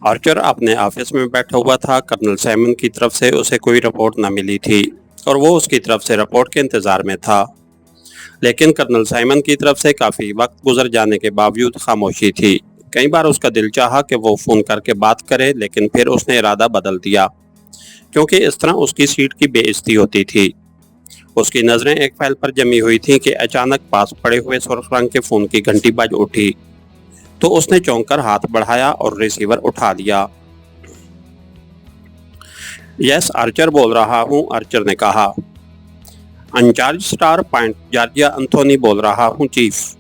Archer अपने office में बैठा हुआ था। कर्नल साइमन की तरफ से उसे कोई रिपोर्ट न मिली थी और वो उसकी तरफ से रिपोर्ट के इंतज़ार में था। लेकिन कर्नल साइमन की तरफ से काफ़ी वक्त गुजर जाने के बावजूद खामोशी थी। कई बार उसका दिल चाहा कि वो फ़ोन करके बात करे, लेकिन फिर उसने इरादा बदल दिया क्योंकि इस तरह उसकी सीट की बेइज्जती होती थी। उसकी नज़रें एक फाइल पर जमी हुई थीं कि अचानक पास पड़े हुए सुर्ख रंग के फ़ोन की घंटी बज उठी। तो उसने चौंक कर हाथ बढ़ाया और रिसीवर उठा लिया। यस, आर्चर बोल रहा हूँ, आर्चर ने कहा। अनचार्ज स्टार पॉइंट जॉर्जिया, एंथोनी बोल रहा हूँ चीफ।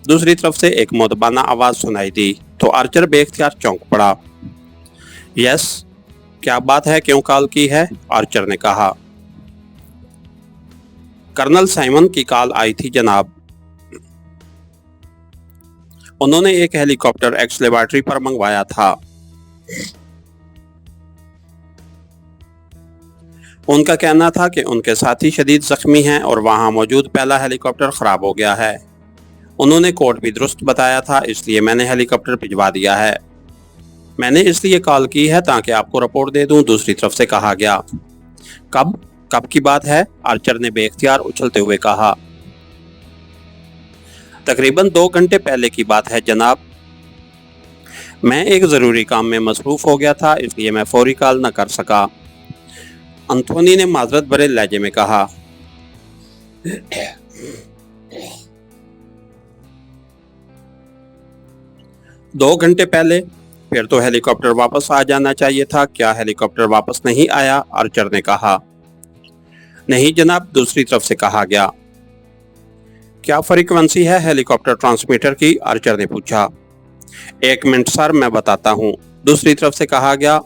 दूसरी तरफ से एक मुदबाना आवाज़ सुनाई दी तो आर्चर बेख्तियार चौंक पड़ा। यस, क्या बात है, क्यों कॉल की है? आर्चर ने कहा। कर्नल साइमन की कॉल आई थी जनाब। उन्होंने एक हेलीकॉप्टर एक्स लेबॉर्ट्री पर मंगवाया था। उनका कहना था कि उनके साथी शदीद जख्मी हैं और वहां मौजूद पहला हेलीकॉप्टर खराब हो गया है। उन्होंने कोड भी दुरुस्त बताया था, इसलिए मैंने हेलीकॉप्टर भिजवा दिया है। मैंने इसलिए कॉल की है ताकि आपको रिपोर्ट दे दूं, दूसरी तरफ से कहा गया। कब कब की बात है? आर्चर ने बेख्तियार उछलते हुए कहा। तकरीबन 2 घंटे पहले की बात है जनाब। मैं एक ज़रूरी काम में मसरूफ़ हो गया था, इसलिए मैं फौरी कॉल न कर सका, एंथोनी ने माजरत भरे लहजे में कहा। 2 घंटे पहले? फिर तो हेलीकॉप्टर वापस आ जाना चाहिए था। क्या हेलीकॉप्टर वापस नहीं आया? आर्चर ने कहा। नहीं जनाब, दूसरी तरफ से कहा गया। क्या फ्रीक्वेंसी है हेलीकॉप्टर ट्रांसमीटर की? आर्चर ने पूछा। 1 मिनट सर, मैं बताता हूँ, दूसरी तरफ से कहा गया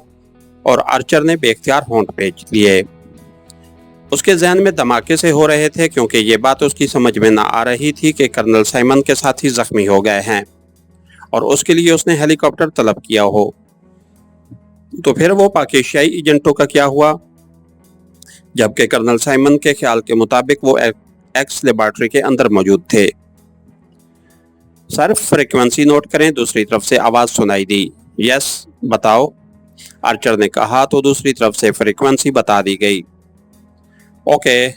और आर्चर ने बेख्तियार होंठ पेंच लिए। उसके जहन में धमाके से हो रहे थे क्योंकि ये बात उसकी समझ में ना आ रही थी कि कर्नल साइमन के साथी जख्मी हो गए हैं और उसके लिए उसने हेलीकॉप्टर तलब किया हो। तो फिर वो पाकिस्तानी एजेंटों का क्या हुआ? जबकि कर्नल साइमन के ख्याल के मुताबिक वो एक्स लेबॉर्ट्री के अंदर मौजूद थे। सर, फ्रीक्वेंसी नोट करें, दूसरी तरफ से आवाज़ सुनाई दी। यस, बताओ, आर्चर ने कहा तो दूसरी तरफ से फ्रीक्वेंसी बता दी गई। ओके,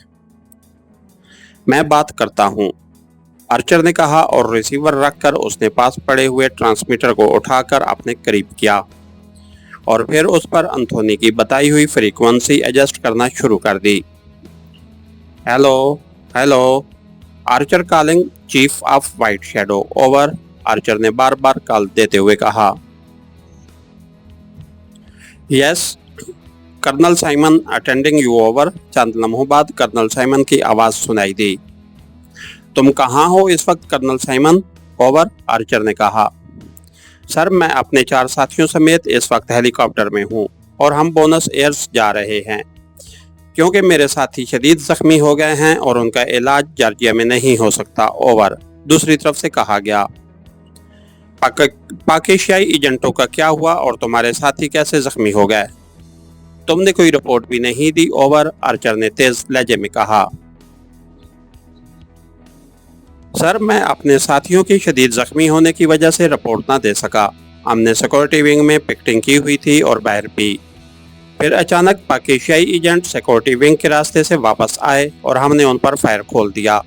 मैं बात करता हूँ, आर्चर ने कहा और रिसीवर रखकर उसने पास पड़े हुए ट्रांसमीटर को उठाकर अपने करीब किया और फिर उस पर एंथोनी की बताई हुई फ्रीक्वेंसी एडजस्ट करना शुरू कर दी। Hello hello, Archer calling chief of white shadow, over, Archer ने बार बार कॉल देते हुए कहा। Yes, colonel Simon attending you, over. चंद लम्हों बाद कर्नल साइमन की आवाज़ सुनाई दी। तुम कहाँ हो इस वक्त कर्नल साइमन? ओवर, आर्चर ने कहा। सर, मैं अपने 4 साथियों समेत इस वक्त हेलीकॉप्टर में हूँ और हम बोनस एयर्स जा रहे हैं क्योंकि मेरे साथी शदीद जख्मी हो गए हैं और उनका इलाज जॉर्जिया में नहीं हो सकता, ओवर, दूसरी तरफ से कहा गया। पाकिस्तानी एजेंटों का क्या हुआ और तुम्हारे साथी कैसे जख्मी हो गए? तुमने कोई रिपोर्ट भी नहीं दी, ओवर, आर्चर ने तेज लहजे में कहा। सर, मैं अपने साथियों की शदीद जख्मी होने की वजह से रिपोर्ट ना दे सका। हमने सिक्योरिटी विंग में पिकेटिंग की हुई थी और बाहर भी। फिर अचानक पाकिस्तानी एजेंट सिक्योरिटी विंग के रास्ते से वापस आए और हमने उन पर फायर खोल दिया।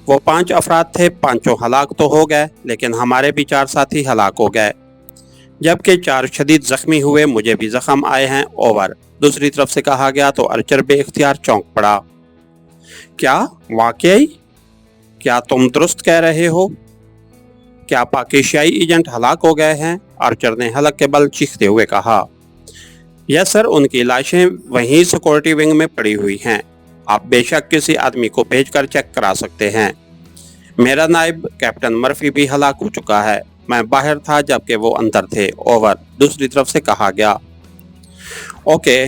वो 5 अफराद थे, पांचों हलाक तो हो गए, लेकिन हमारे भी 4 साथी हलाक हो गए, जबकि 4 शदीद जख्मी हुए। मुझे भी जख्म आए हैं, ओवर, दूसरी तरफ से कहा गया तो आर्चर बेख्तियार चौंक पड़ा। क्या वाकई? क्या तुम दुरुस्त कह रहे हो? क्या पाकिस्तानी एजेंट हलाक हो गए हैं? आर्चर ने हलक के बल चीखते हुए कहा। यस सर, उनकी लाशें वहीं सिक्योरिटी विंग में पड़ी हुई हैं। आप बेशक किसी आदमी को भेजकर चेक करा सकते हैं। मेरा नायब कैप्टन मर्फी भी हलाक हो चुका है। मैं बाहर था जबकि वो अंदर थे, ओवर, दूसरी तरफ से कहा गया। ओके,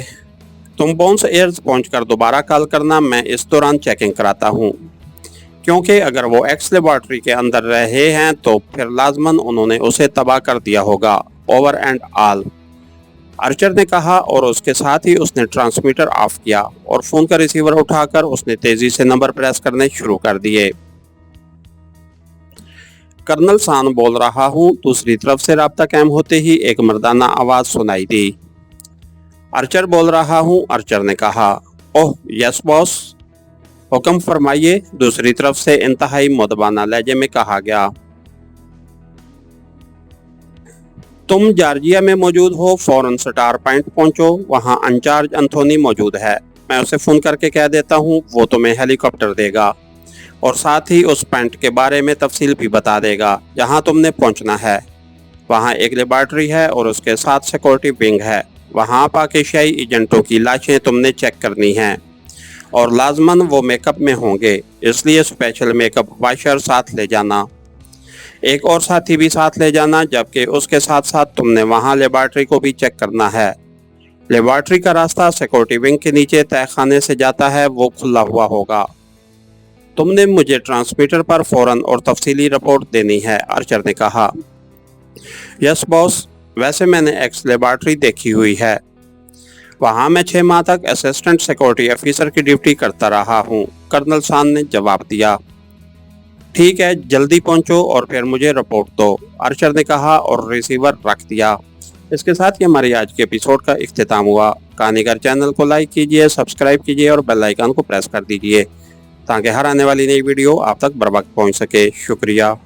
तुम बोन्स एयर्स पहुंचकर दोबारा कॉल करना, मैं इस दौरान चेकिंग कराता हूँ, क्योंकि अगर वो एक्स लेबॉर्ट्री के अंदर रहे हैं तो फिर लाजमन उन्होंने उसे तबाह कर दिया होगा, ओवर एंड ऑल, आर्चर ने कहा और उसके साथ ही उसने ट्रांसमीटर ऑफ किया और फोन का रिसीवर उठाकर उसने तेजी से नंबर प्रेस करने शुरू कर दिए। कर्नल सान बोल रहा हूँ। दूसरी तरफ से राब्ता कायम होते ही एक मर्दाना आवाज सुनाई दी। आर्चर बोल रहा हूँ, आर्चर ने कहा। ओह यस बॉस, हुक्म फरमाइए, दूसरी तरफ से इंतहाई मुदबाना लहजे में कहा गया। तुम जॉर्जिया में मौजूद हो, फौरन स्टार पॉइंट पहुंचो, वहां इंचार्ज एंथोनी मौजूद है। मैं उसे फोन करके कह देता हूँ, वो तुम्हें हेलीकॉप्टर देगा और साथ ही उस पॉइंट के बारे में तफसील भी बता देगा जहां तुमने पहुंचना है। वहां एक लेबॉर्ट्री है और उसके साथ सिक्योरिटी विंग है। वहां पाकिस्तानी एजेंटों की लाशें तुमने चेक करनी हैं और लाजमन वो मेकअप में होंगे, इसलिए स्पेशल मेकअप वाशर साथ ले जाना। एक और साथी भी साथ ले जाना, जबकि उसके साथ साथ तुमने वहां लेबॉर्ट्री को भी चेक करना है। लेबॉर्ट्री का रास्ता सिक्योरिटी विंग के नीचे तहखाने से जाता है, वो खुला हुआ होगा। तुमने मुझे ट्रांसमीटर पर फौरन और तफसीली रिपोर्ट देनी है, आर्चर ने कहा। यस बॉस, वैसे मैंने एक्स लेबॉर्ट्री देखी हुई है, वहां मैं 6 माह तक असिस्टेंट सिक्योरिटी ऑफिसर की ड्यूटी करता रहा हूँ, कर्नल सान ने जवाब दिया। ठीक है, जल्दी पहुंचो और फिर मुझे रिपोर्ट दो, आर्चर ने कहा और रिसीवर रख दिया। इसके साथ ही हमारी आज के एपिसोड का इख्तिताम हुआ। कहानीगर चैनल को लाइक कीजिए, सब्सक्राइब कीजिए और बेल आइकन को प्रेस कर दीजिए ताकि हर आने वाली नई वीडियो आप तक बर वक्त पहुंच सके। शुक्रिया।